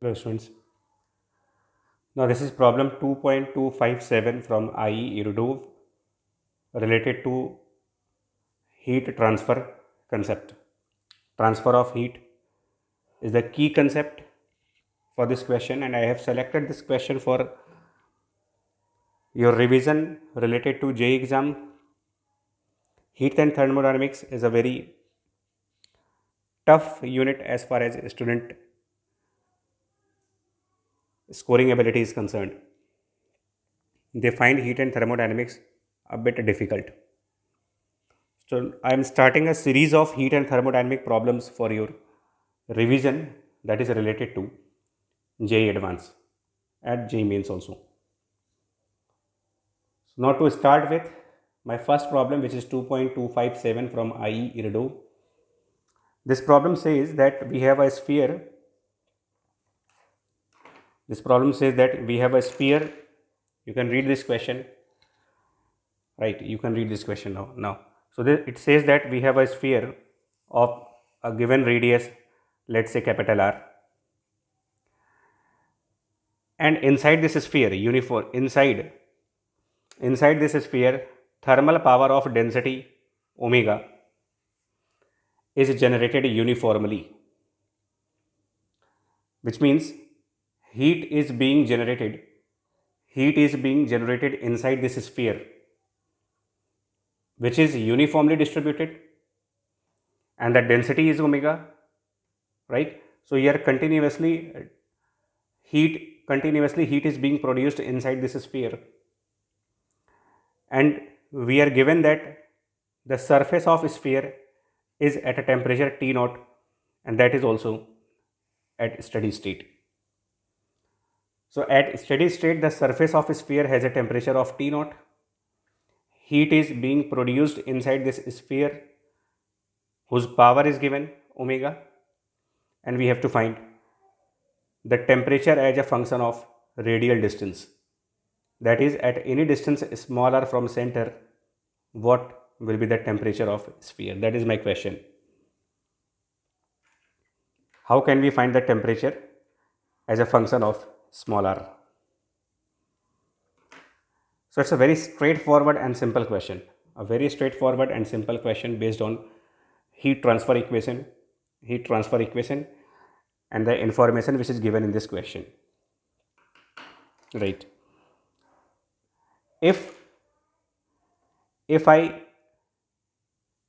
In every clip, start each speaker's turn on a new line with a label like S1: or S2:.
S1: Hello students. Now this is problem 2.257 from IE Irdov related to heat transfer concept. Transfer of heat is the key concept for this question, and I have selected this question for your revision related to JEE exam. Heat and thermodynamics is a very tough unit as far as student scoring ability is concerned. They find heat and thermodynamics a bit difficult. So I am starting a series of heat and thermodynamic problems for your revision that is related to JEE Advanced and JEE Mains also. So now to start with my first problem, which is 2.257 from IE Irdov. This problem says that we have a sphere. This problem says that we have a sphere. You can read this question. Right, you can read this question now. So it says that we have a sphere of a given radius, let's say capital R, and inside this sphere inside this sphere, thermal power of density omega is generated uniformly, which means heat is being generated inside this sphere, which is uniformly distributed, and the density is omega, right? So here continuously heat is being produced inside this sphere, and we are given that the surface of sphere is at a temperature T naught, and that is also at steady state. So at steady state, the surface of sphere has a temperature of T naught. Heat is being produced inside this sphere whose power is given omega, and we have to find the temperature as a function of radial distance. That is, at any distance smaller from center, what will be the temperature of sphere? That is my question. How can we find the temperature as a function of small r? So it's a very straightforward and simple question. A very straightforward and simple question based on heat transfer equation, and the information which is given in this question. Right. If I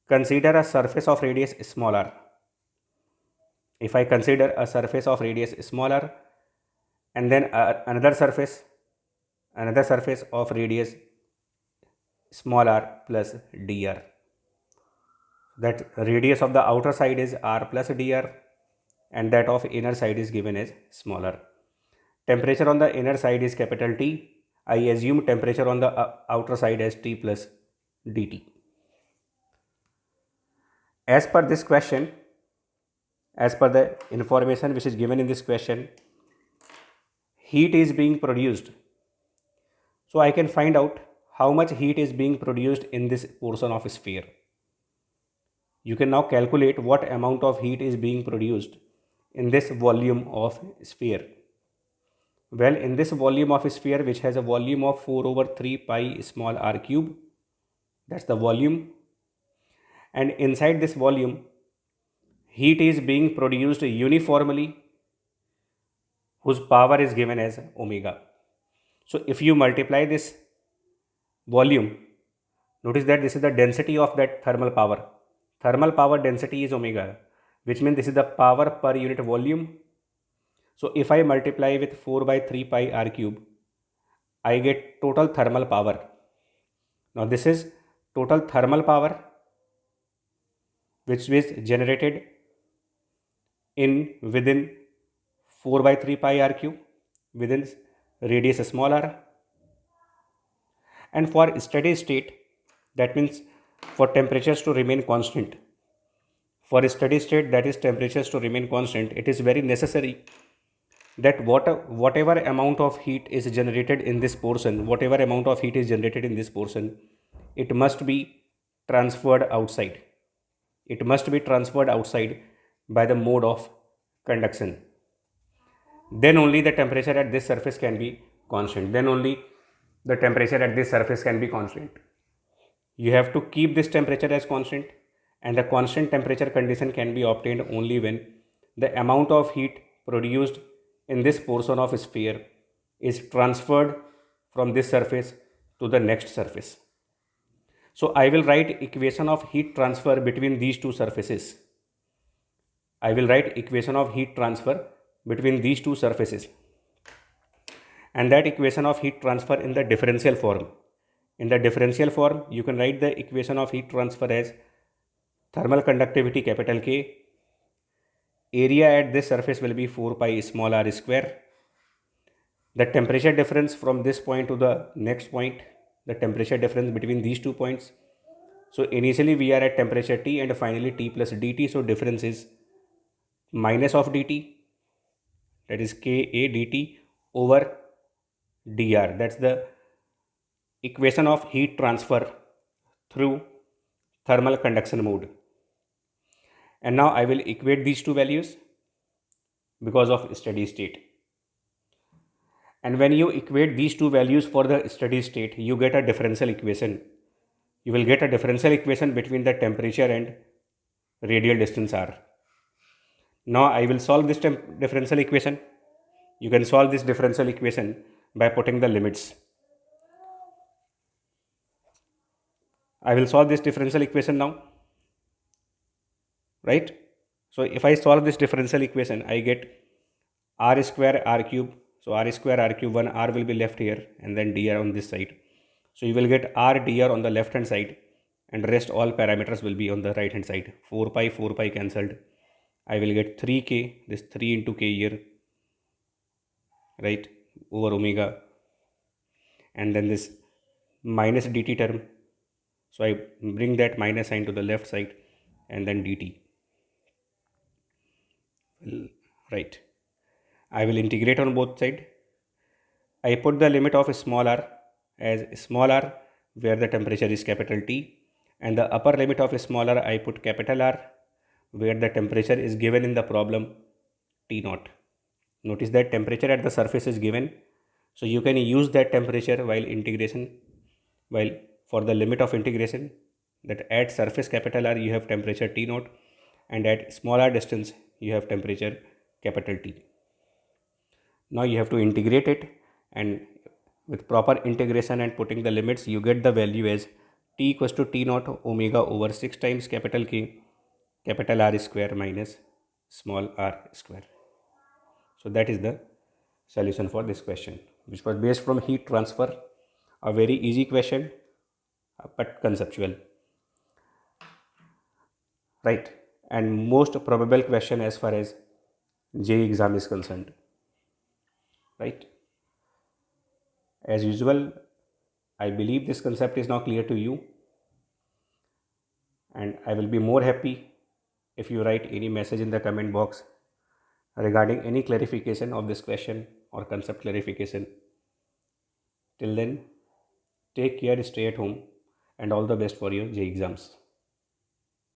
S1: consider a surface of radius smaller, and then another surface of radius small r plus dr, that radius of the outer side is r plus dr and that of inner side is given as smaller. Temperature on the inner side is capital T. I assume temperature on the outer side as T plus dt. As per this question, as per the information which is given in this question, heat is being produced. So I can find out how much heat is being produced in this portion of sphere. You can now calculate what amount of heat is being produced in this volume of sphere. Well, in this volume of sphere, which has a volume of 4 over 3 pi small r cube, that's the volume, and inside this volume, heat is being produced uniformly, whose power is given as omega. So if you multiply this volume, notice that this is the density of that thermal power. Thermal power density is omega, which means this is the power per unit volume. So if I multiply with 4 by 3 pi r cube, I get total thermal power. Now this is total thermal power which is generated within 4 by 3 pi r cube within radius small r. And for steady state, that means for temperatures to remain constant, it is very necessary that whatever amount of heat is generated in this portion, it must be transferred outside. By the mode of conduction. then only the temperature at this surface can be constant. Then only the temperature at this surface can be constant. You have to keep this temperature as constant, and the constant temperature condition can be obtained only when the amount of heat produced in this portion of sphere is transferred from this surface to the next surface. So I will write equation of heat transfer between these two surfaces. I will write equation of heat transfer between these two surfaces, and that equation of heat transfer in the differential form. In the differential form, you can write the equation of heat transfer as thermal conductivity capital K. Area at this surface will be 4 pi small r square. The temperature difference from this point to the next point, the temperature difference between these 2 points. So initially we are at temperature T and finally T plus dt. So difference is minus of dt, that is Ka dt over dr. That's the equation of heat transfer through thermal conduction mode. And now I will equate these two values because of steady state. And when you equate these two values for the steady state, you get a differential equation. You will get a differential equation between the temperature and radial distance r. Now I will solve this differential equation. You can solve this differential equation by putting the limits. I will solve this differential equation now, right? So if I solve this differential equation, I get r square r cube. So r square r cube, one r will be left here and then dr on this side. So you will get r dr on the left hand side and rest all parameters will be on the right hand side. 4 pi cancelled. I will get 3k, this 3 into k here, right, over omega, and then this minus dt term. So I bring that minus sign to the left side and then dt. Right. I will integrate on both sides. I put the limit of small r as small r where the temperature is capital T, and the upper limit of small r I put capital R where the temperature is given in the problem T naught. Notice that temperature at the surface is given, so you can use that temperature while integration, while for the limit of integration, that at surface capital R you have temperature T naught and at small r distance you have temperature capital T. Now you have to integrate it, and with proper integration and putting the limits, you get the value as T equals to T naught omega over 6 times capital K capital R square minus small r square. So that is the solution for this question, which was based from heat transfer. A very easy question, but conceptual, right? And most probable question as far as JEE exam is concerned, right? As usual, I believe this concept is now clear to you, and I will be more happy if you write any message in the comment box regarding any clarification of this question or concept clarification. Till then, take care, stay at home, and all the best for your JEE exams.